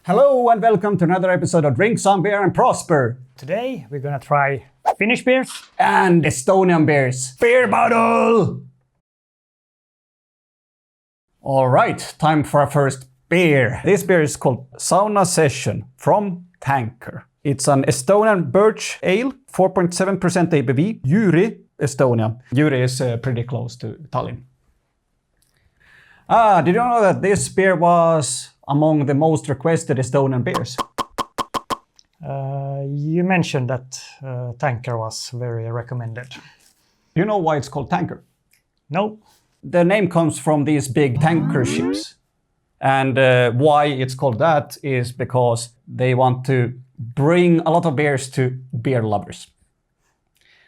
Hello and welcome to another episode of Drink Some Beer and Prosper. Today we're gonna try Finnish beers And Estonian beers. Beer bottle! Alright, time for our first beer. This beer is called Sauna Session from Tanker. It's an Estonian birch ale, 4.7% ABV, Jüri, Estonia. Jüri is pretty close to Tallinn. Did you know that this beer was among the most requested Estonian beers? You mentioned that Tanker was very recommended. You know why it's called Tanker? No. The name comes from these big tanker ships. And why it's called that is because they want to bring a lot of beers to beer lovers.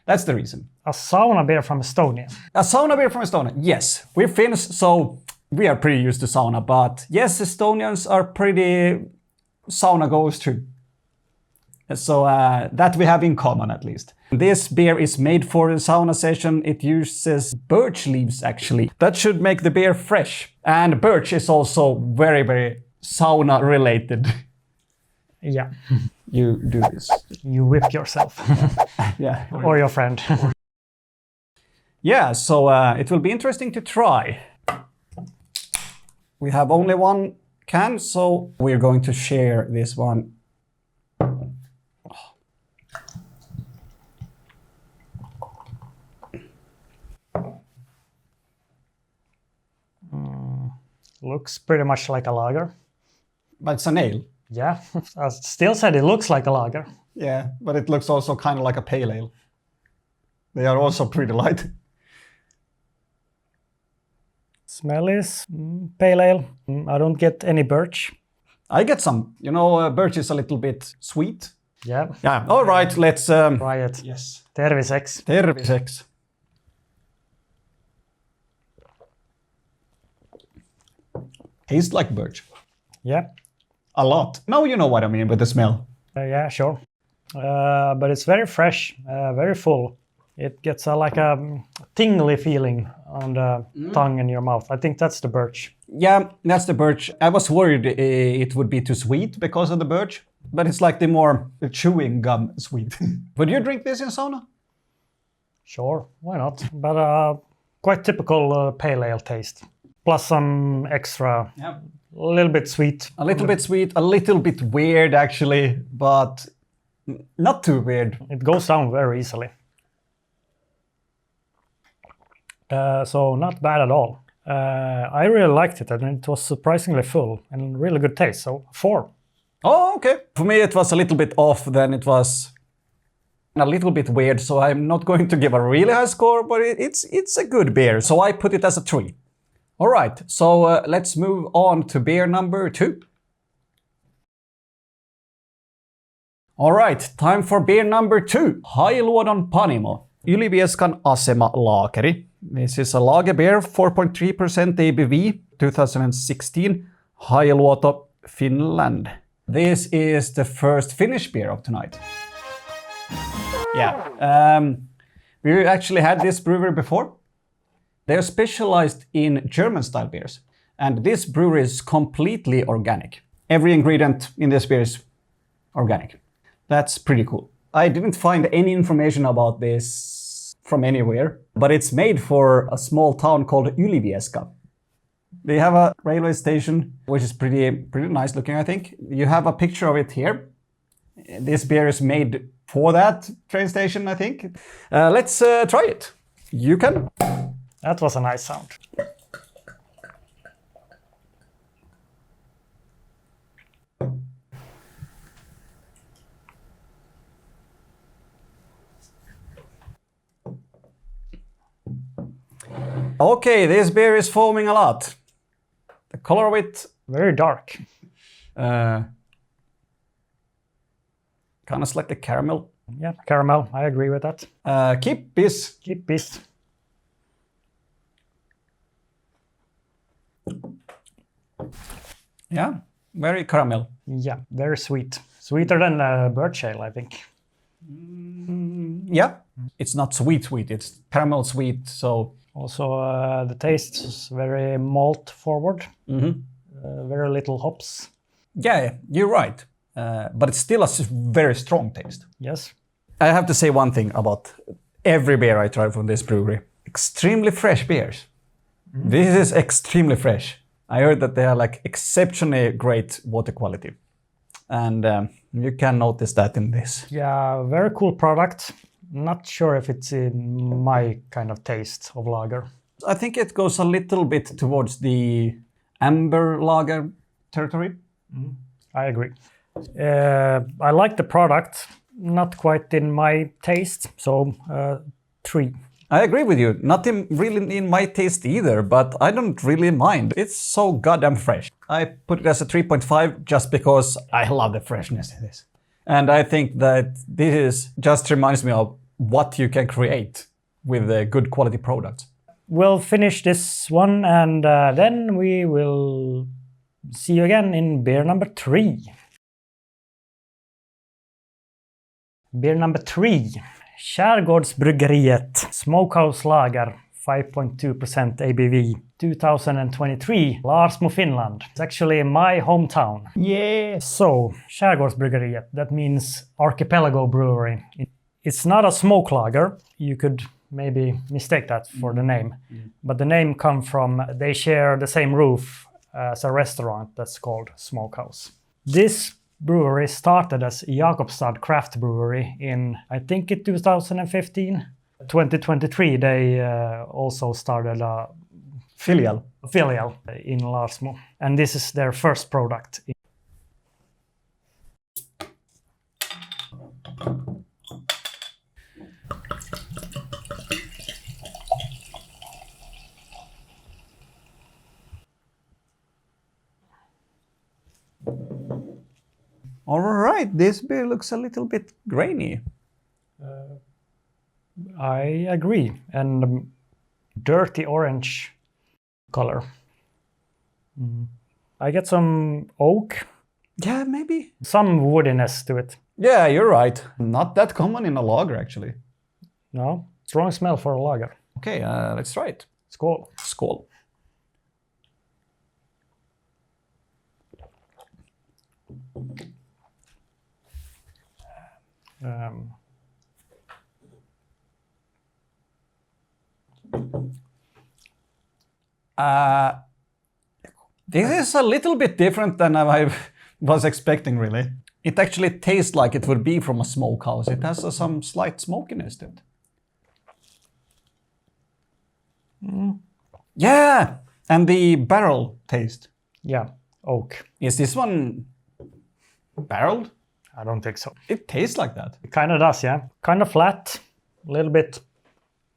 That's the reason. A sauna beer from Estonia. A sauna beer from Estonia, yes. We're Finns, so we are pretty used to sauna, but yes, Estonians are pretty sauna goers too. So that we have in common at least. This beer is made for a sauna session. It uses birch leaves actually. That should make the beer fresh. And birch is also very, very sauna related. Yeah. You do this. You whip yourself. Yeah. Or your friend. Yeah, so it will be interesting to try. We have only one can, so we're going to share this one. Looks pretty much like a lager. But it's an ale. Yeah, I still said it looks like a lager. Yeah, but it looks also kind of like a pale ale. They are also pretty light. Smell is pale ale. I don't get any birch. I get some. You know, birch is a little bit sweet. Yeah. Yeah, all right, let's... Try it. Yes. Tervisex. Tervisex. Tastes like birch. Yeah. A lot. Now you know what I mean with the smell. Yeah, sure. But it's very fresh, very full. It gets like a tingly feeling on the tongue and your mouth. I think that's the birch. Yeah, that's the birch. I was worried it would be too sweet because of the birch, but it's like the more chewing gum sweet. Would you drink this in sauna? Sure, why not? But quite typical pale ale taste. Plus some extra, a little bit sweet. A little bit sweet, a little bit weird actually, but not too weird. It goes down very easily. So not bad at all. I really liked it and it was surprisingly full and really good taste, so 4. Oh, okay. For me it was a little bit off, then it was a little bit weird, so I'm not going to give a really high score, but it's a good beer, so I put it as a 3. All right, so let's move on to beer number 2. All right, time for beer number 2. HAILUODON PANIMO. YLIVIESKAN ASEMA Lageri. This is a lager beer, 4.3% ABV, 2016. HAILUODON, Finland. This is the first Finnish beer of tonight. Yeah, we actually had this brewery before. They are specialized in German-style beers, and this brewery is completely organic. Every ingredient in this beer is organic. That's pretty cool. I didn't find any information about this from anywhere, but it's made for a small town called YLIVIESKAN. They have a railway station, which is pretty nice looking, I think. You have a picture of it here. This beer is made for that train station, I think. Let's try it. You can. That was a nice sound. Okay, this beer is foaming a lot. The color of it... Very dark. Kind of slightly caramel. Yeah, caramel, I agree with that. Kippis. Kippis. Yeah, very caramel. Yeah, very sweet. Sweeter than birch ale, I think. Yeah, it's not sweet, it's caramel sweet, so... Also, the taste is very malt forward. Very little hops. Yeah, you're right. But it's still a very strong taste. Yes. I have to say one thing about every beer I try from this brewery. Extremely fresh beers. This is extremely fresh. I heard that they are like exceptionally great water quality. And you can notice that in this. Yeah, very cool product. Not sure if it's in my kind of taste of lager. I think it goes a little bit towards the amber lager territory. I agree. I like the product, not quite in my taste, so 3. I agree with you. Not really in my taste either, but I don't really mind. It's so goddamn fresh. I put it as a 3.5 just because I love the freshness in this. And I think that this just reminds me of what you can create with good quality products. We'll finish this one and then we will see you again in beer number 3. Beer number 3. SKÄRGÅRDSBRYGGERIET Smokehouse Lager 5.2% ABV 2023 Larsmo, Finland. It's actually my hometown. Yeah. So, SKÄRGÅRDSBRYGGERIET, that means Archipelago Brewery. It's not a smoke lager. You could maybe mistake that for the name. But the name comes from, they share the same roof as a restaurant that's called Smokehouse. This brewery started as Jakobstad Craft Brewery in, I think, in 2015. 2023, they also started a Filial. in Larsmo. And this is their first product. All right, this beer looks a little bit grainy. I agree. And dirty orange color. I get some oak. Yeah, maybe. Some woodiness to it. Yeah, you're right. Not that common in a lager, actually. No, strong smell for a lager. Okay, let's try it. Skål. Skål. This is a little bit different than I was expecting, really. It actually tastes like it would be from a smokehouse. It has some slight smokiness to it. Yeah, and the barrel taste. Yeah, oak. Is this one barreled? I don't think so. It tastes like that. It kind of does, yeah. Kind of flat, a little bit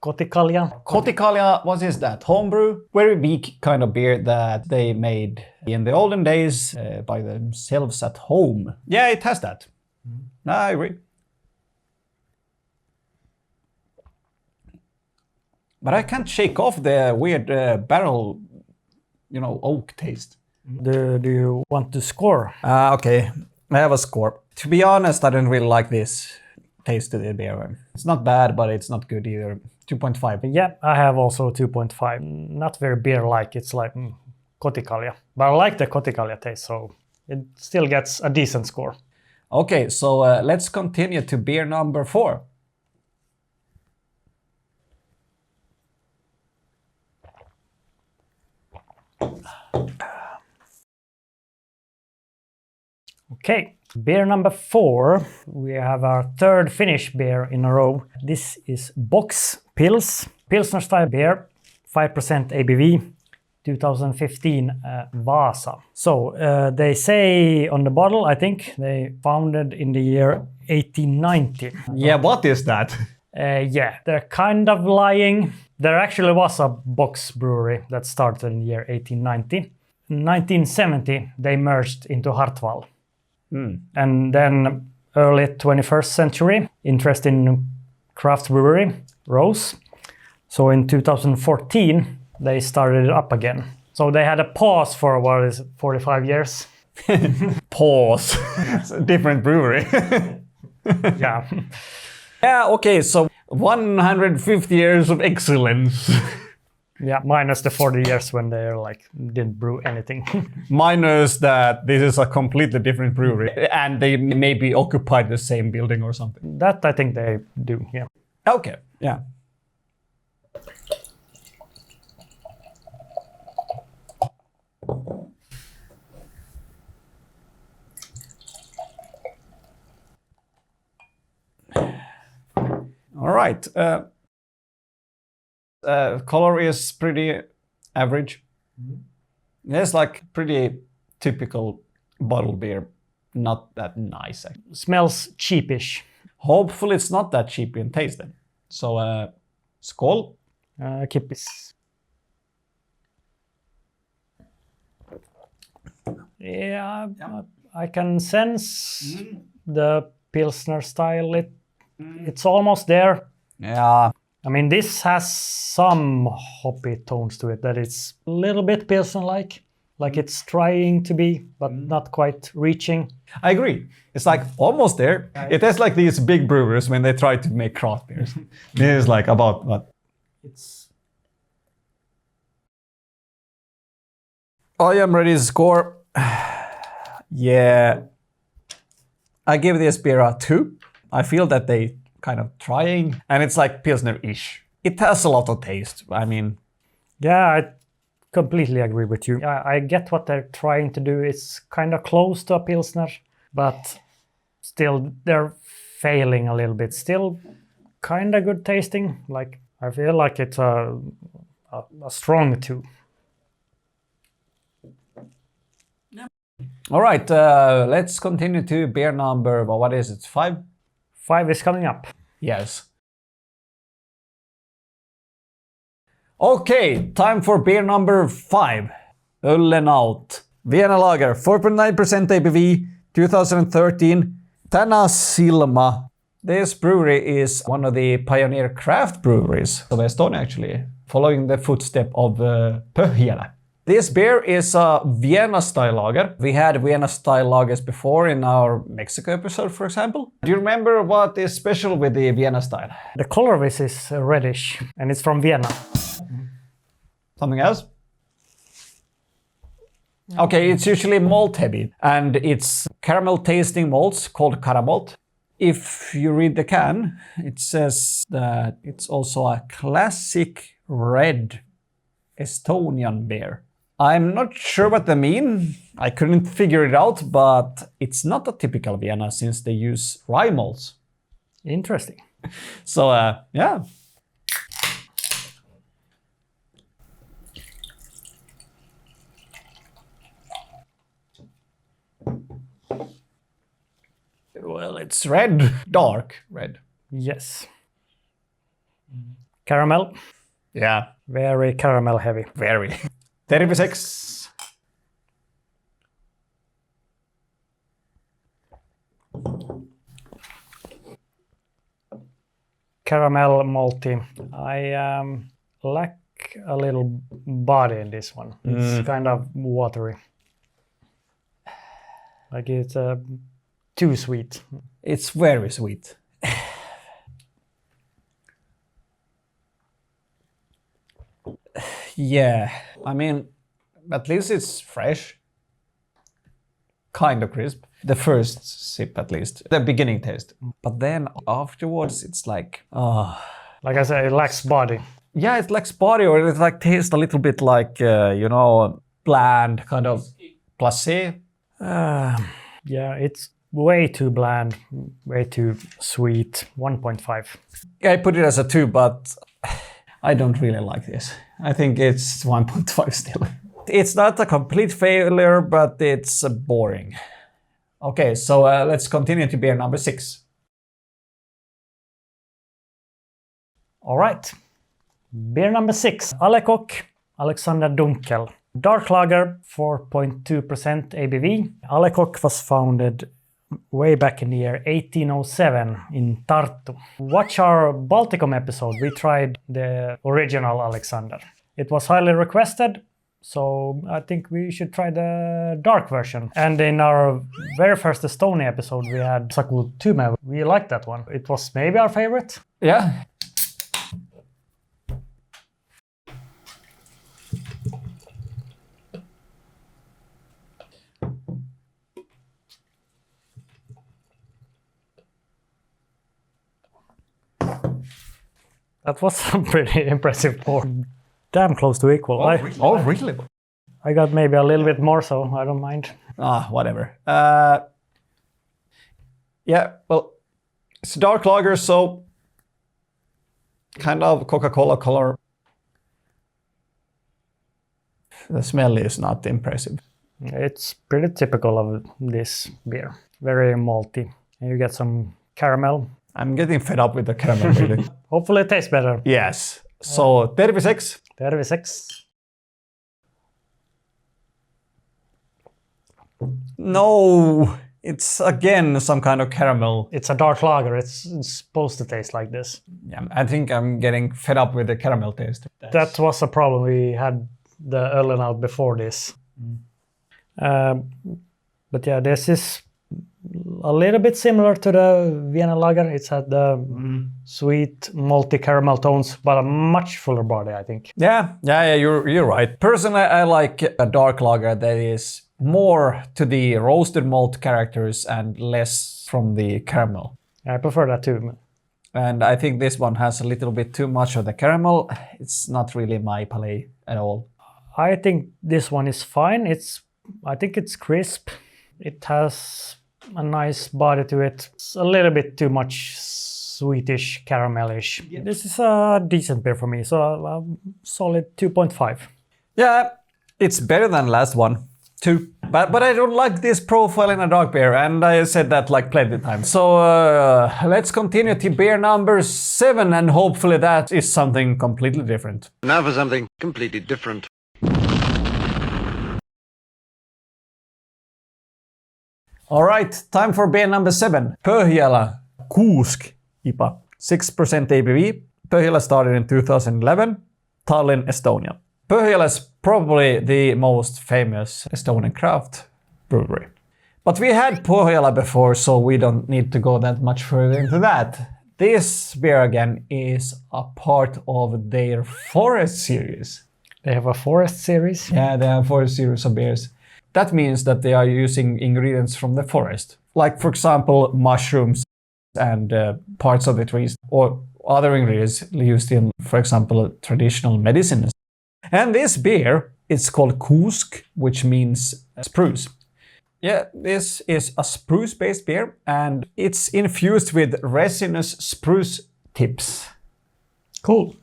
kotikalja. Kotikalja, what is that? Homebrew? Very weak kind of beer that they made in the olden days by themselves at home. Yeah, it has that. I agree. But I can't shake off the weird barrel, oak taste. Do you want to score? Okay, I have a score. To be honest, I don't really like this taste of the beer. It's not bad, but it's not good either. 2.5. Yeah, I have also 2.5. Not very beer-like. It's like kotikalja. But I like the kotikalja taste, so it still gets a decent score. Okay, so let's continue to beer number 4. Okay, beer number 4. We have our third Finnish beer in a row. This is BOCKS Pils. Pilsner style beer, 5% ABV, 2015 Vasa. So they say on the bottle, I think, they founded in the year 1890. Yeah, what is that? Yeah, they're kind of lying. There actually was a BOCKS brewery that started in the year 1890. In 1970, they merged into Hartwall. And then early 21st century, interest in craft brewery rose. So in 2014, they started it up again. So they had a pause for, 45 years? Pause. It's a different brewery. Yeah. Yeah, okay, so 150 years of excellence. Yeah, minus the 40 years when they're like didn't brew anything. Minus that this is a completely different brewery and they maybe occupied the same building or something. That I think they do, yeah. Okay, yeah. All right. Color is pretty average. It's like pretty typical bottle beer. Not that nice. Actually. Smells cheapish. Hopefully it's not that cheap in taste then. So, skål. Kippis. Yeah, I can sense the Pilsner style. It's almost there. Yeah. I mean, this has some hoppy tones to it, that it's a little bit Pilsner-like. Like it's trying to be, but not quite reaching. I agree. It's like almost there. It is like these big brewers when they try to make craft beers. This is like about what? I am ready to score. Yeah. I give this beer a 2. I feel that they kind of trying, and it's like Pilsner-ish. It has a lot of taste. I mean, yeah, I completely agree with you. I get what they're trying to do. It's kind of close to a Pilsner, but still they're failing a little bit. Still kind of good tasting. Like I feel like it's a strong 2. All right, let's continue to beer number, well, what is it, 5? 5 is coming up. Yes. Okay, time for beer number 5. ÖLLENAUT. Vienna Lager, 4.9% ABV, 2013. Tänä Silma. This brewery is one of the pioneer craft breweries of Estonia, actually, following the footstep of PÖHJALA. This beer is a Vienna style lager. We had Vienna style lagers before in our Mexico episode, for example. Do you remember what is special with the Vienna style? The color of this is reddish, and it's from Vienna. Something else? Okay, it's usually malt heavy, and it's caramel tasting malts called caramalt. If you read the can, it says that it's also a classic red Estonian beer. I'm not sure what they mean. I couldn't figure it out, but it's not a typical Vienna since they use rye malts. Interesting. So, yeah. Well, it's red, dark red. Yes. Caramel. Yeah. Very caramel heavy. Very. 36. Caramel malty. I lack a little body in this one. It's kind of watery. Like it's too sweet. It's very sweet. Yeah, I mean, at least it's fresh. Kind of crisp. The first sip, at least. The beginning taste. But then afterwards, it's like, like I said, it lacks body. Yeah, it lacks body, or it like tastes a little bit like, you know, bland, kind of placé. Yeah, it's way too bland, way too sweet. 1.5. Yeah, I put it as a 2, but I don't really like this. I think it's 1.5 still. It's not a complete failure, but it's boring. Okay, so let's continue to beer number 6. All right. Beer number 6. Ällekock Alexander Dunkel. Dark lager, 4.2% ABV. Ällekock was founded way back in the year 1807 in Tartu. Watch our Balticum episode. We tried the original Alexander. It was highly requested, so I think we should try the dark version. And in our very first Estonia episode, we had Saku Tume. We liked that one. It was maybe our favorite. Yeah. That was a pretty impressive pour. Damn close to equal. Really? I got maybe a little bit more, so I don't mind. Whatever. Yeah, well, it's a dark lager, so kind of Coca-Cola color. The smell is not impressive. It's pretty typical of this beer. Very malty. And you get some caramel. I'm getting fed up with the caramel, really. Hopefully it tastes better. Yes. So, 36. 36. No, it's again some kind of caramel. It's a dark lager. It's supposed to taste like this. Yeah, I think I'm getting fed up with the caramel taste. That was a problem. We had the օLLENAUT before this. But yeah, this is a little bit similar to the Vienna lager. It's had the sweet malty caramel tones, but a much fuller body, I think. Yeah, you're right. Personally, I like a dark lager that is more to the roasted malt characters and less from the caramel. I prefer that too. And I think this one has a little bit too much of the caramel. It's not really my palate at all. I think this one is fine. I think it's crisp. It has a nice body to it. It's a little bit too much sweetish, caramelish. Yeah. This is a decent beer for me, so a solid 2.5. Yeah, it's better than last one, too. But I don't like this profile in a dark beer, and I said that like plenty of times. So let's continue to beer number 7, and hopefully that is something completely different. Now for something completely different. All right, time for beer number 7. PÖHJALA KUUSK IPA. 6% ABV. PÖHJALA started in 2011. Tallinn, Estonia. PÖHJALA is probably the most famous Estonian craft brewery. But we had PÖHJALA before, so we don't need to go that much further into that. This beer again is a part of their forest series. They have a forest series? Yeah, they have a forest series of beers. That means that they are using ingredients from the forest. Like, for example, mushrooms and parts of the trees, or other ingredients used in, for example, traditional medicines. And this beer, it's called KUUSK, which means spruce. Yeah, this is a spruce-based beer, and it's infused with resinous spruce tips. Cool.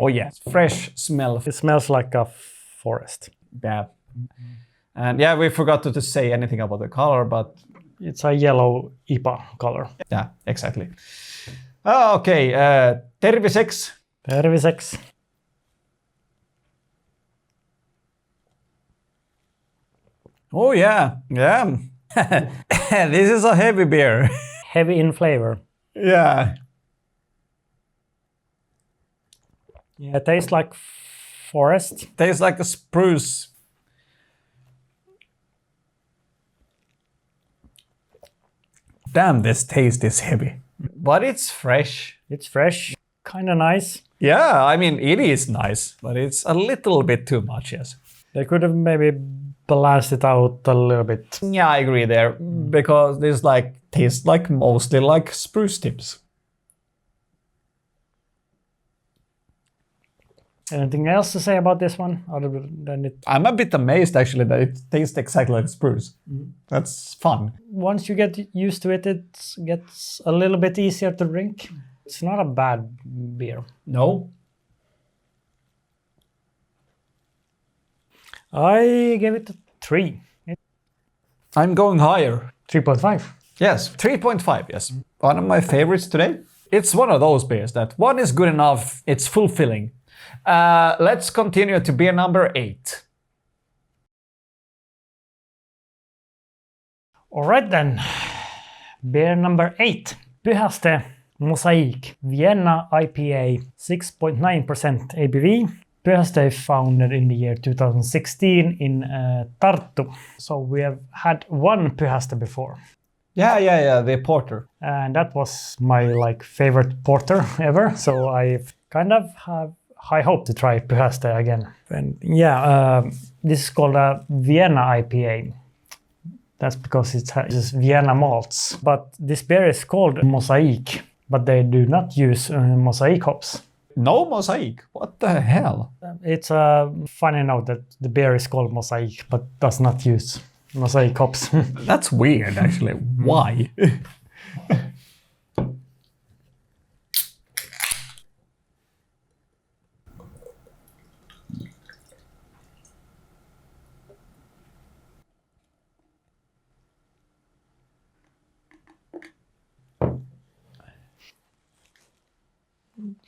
Oh yeah, fresh smell. It smells like a forest. Yeah. And yeah, we forgot to say anything about the color, but... It's a yellow IPA color. Yeah, exactly. Okay, 36. 36. Oh yeah, yeah. This is a heavy beer. Heavy in flavor. Yeah. Yeah, it tastes like forest. Tastes like a spruce. Damn, this taste is heavy. But it's fresh. It's fresh. Kind of nice. Yeah, I mean, it is nice, but it's a little bit too much, yes. They could have maybe balanced it out a little bit. Yeah, I agree there, because this tastes like mostly like spruce tips. Anything else to say about this one other than it? I'm a bit amazed actually that it tastes exactly like spruce. That's fun. Once you get used to it, it gets a little bit easier to drink. It's not a bad beer. No. I give it a 3. I'm going higher. 3.5. Yes, 3.5, yes. One of my favorites today. It's one of those beers that one is good enough, it's fulfilling. Let's continue to beer number 8. Alright then. Beer number 8. PÜHASTE MOSAIIK Vienna IPA 6.9% ABV. PÜHASTE founded in the year 2016 in Tartu. So we have had one PÜHASTE before. Yeah, the porter. And that was my favorite porter ever. So I kind of have high hope to try PÜHASTE again. And yeah, this is called a Vienna IPA. That's because it has Vienna malts. But this beer is called MOSAIIK, but they do not use MOSAIIK hops. No MOSAIIK? What the hell? It's a funny note that the beer is called MOSAIIK, but does not use MOSAIIK hops. That's weird, actually. Why?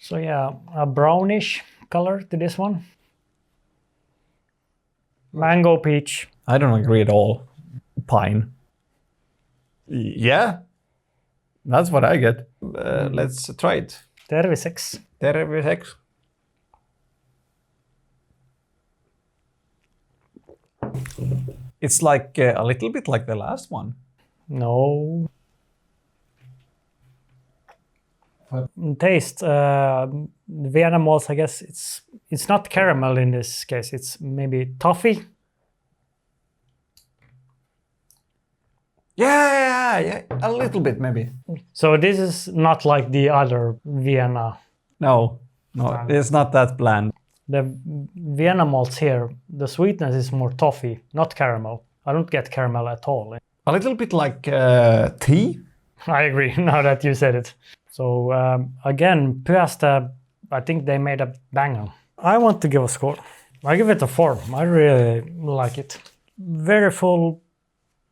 So yeah, a brownish color to this one. Mango peach. I don't agree at all. Pine. Yeah. That's what I get. Let's try it. Terveyseks. Terveyseks. It's like a little bit like the last one. No. Taste Vienna malts. I guess it's not caramel in this case. It's maybe toffee. Yeah, a little bit maybe. So this is not like the other Vienna. No, it's not that bland. The Vienna malts here, the sweetness is more toffee, not caramel. I don't get caramel at all. A little bit like tea. I agree. Now that you said it. So again, PÜHASTE, I think they made a banger. I want to give a score. I give it a 4. I really like it. Very full,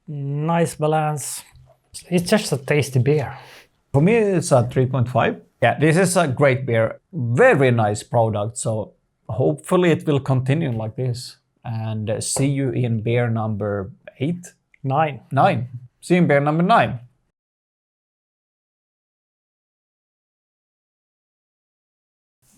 nice balance. It's just a tasty beer. For me, it's a 3.5. Yeah, this is a great beer. Very nice product. So hopefully it will continue like this. And see you in beer number 8? 9. 9. See you in beer number 9.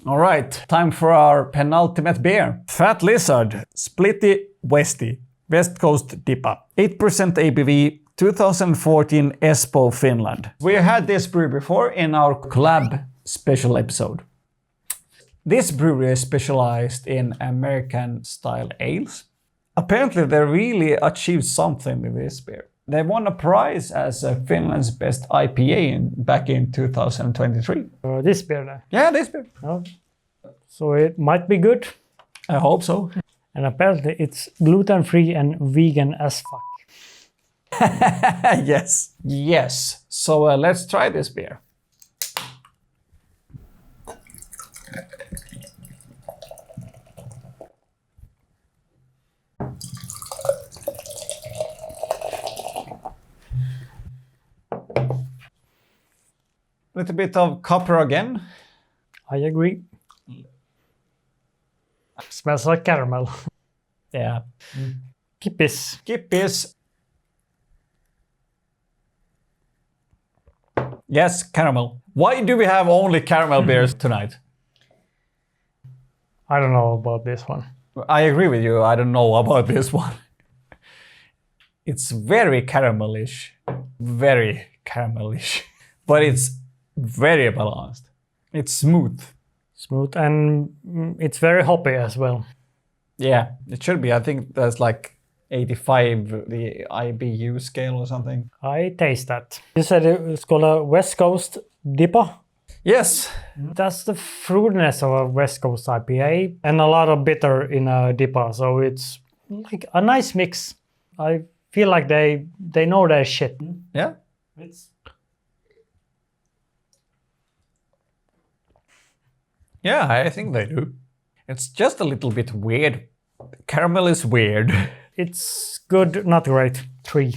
All right, time for our penultimate beer. Fat Lizard, Splitty Westy, West Coast DIPA. 8% ABV, 2014 Espoo, Finland. We had this brewery before in our collab special episode. This brewery is specialized in American style ales. Apparently they really achieved something with this beer. They won a prize as Finland's best IPA back in 2023. This beer then? Yeah, this beer. Oh. So it might be good. I hope so. And apparently it's gluten-free and vegan as fuck. Yes. Yes. So let's try this beer. Little bit of copper again. I agree. Smells like caramel. Yeah. Kippis. Kippis. Yes, caramel. Why do we have only caramel beers tonight? I don't know about this one. I agree with you. I don't know about this one. It's very caramelish. Very caramelish. But it's very balanced. It's smooth. Smooth, and it's very hoppy as well. Yeah, it should be. I think that's like 85, the IBU scale or something. I taste that. You said it's called a West Coast DIPA? Yes. That's the fruitiness of a West Coast IPA and a lot of bitter in a DIPA. So it's like a nice mix. I feel like they know their shit. Yeah. Yeah, I think they do. It's just a little bit weird. Caramel is weird. It's good, not great. 3.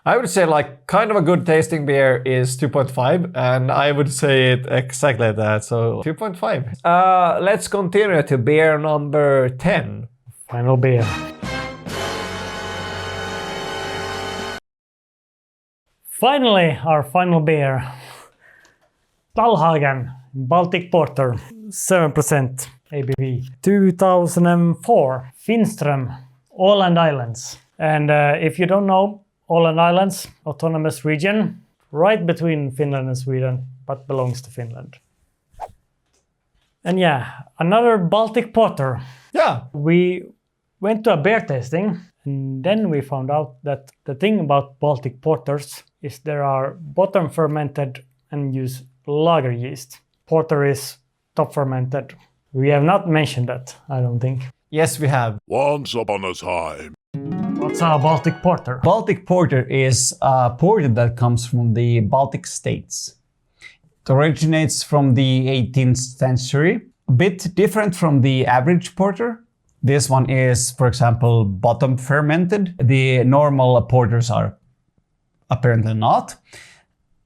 I would say like kind of a good tasting beer is 2.5, and I would say it exactly that, so 2.5. Let's continue to beer number 10. Final beer. Finally, our final beer. STALLHAGEN Baltic Porter, 7% ABV. 2004, Finström, Åland Islands. And if you don't know, Åland Islands, autonomous region, right between Finland and Sweden, but belongs to Finland. And yeah, another Baltic porter. Yeah. We went to a beer tasting, and then we found out that the thing about Baltic porters is there are bottom fermented and use lager yeast. Porter is top fermented. We have not mentioned that, I don't think. Yes, we have. Once upon a time. What's a Baltic porter? Baltic porter is a porter that comes from the Baltic states. It originates from the 18th century. A bit different from the average porter. This one is, for example, bottom fermented. The normal porters are apparently not.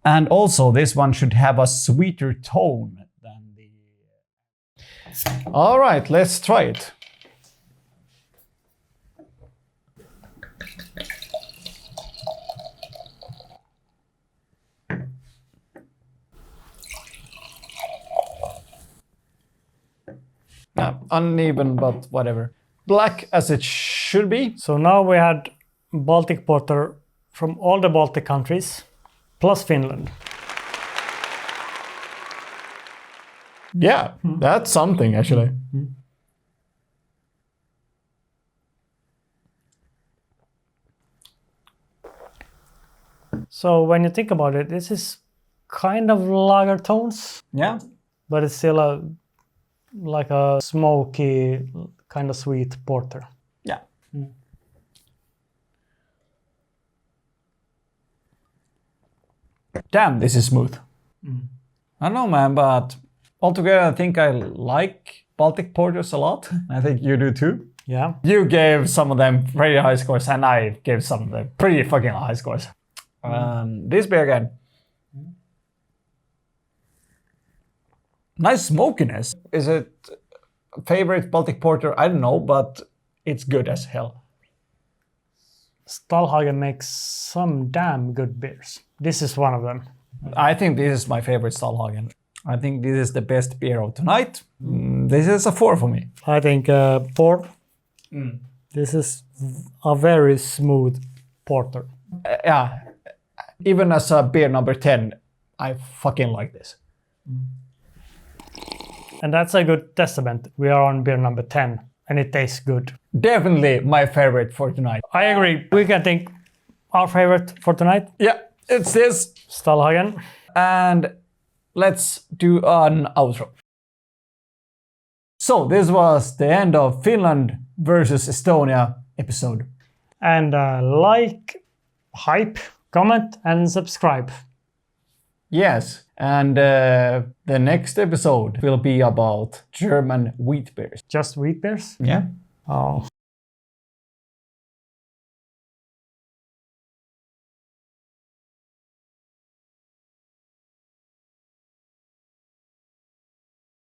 And also this one should have a sweeter tone than the... All right, let's try it. Uneven, but whatever. Black as it should be. So now we had Baltic porter from all the Baltic countries, plus Finland. Yeah, that's something actually. So when you think about it, this is kind of lager tones, Yeah. but it's still like a smoky, kind of sweet porter. Yeah. Damn, this is smooth. I don't know, man, but altogether, I think I like Baltic porters a lot. I think you do too. Yeah. You gave some of them pretty high scores, and I gave some of them pretty fucking high scores. This beer again. Nice smokiness. Is it favorite Baltic porter? I don't know, but it's good as hell. STALLHAGEN makes some damn good beers. This is one of them. I think this is my favorite STALLHAGEN. I think this is the best beer of tonight. This is a 4 for me. I think 4. This is a very smooth porter. Yeah, even as a beer number 10, I fucking like this. And that's a good testament. We are on beer number 10 and it tastes good. Definitely my favorite for tonight. I agree. We can think our favorite for tonight. Yeah, it's this. STALLHAGEN. And let's do an outro. So this was the end of Finland versus Estonia episode. And like, hype, comment and subscribe. Yes, and the next episode will be about German wheat beers. Just wheat beers? Yeah. Oh.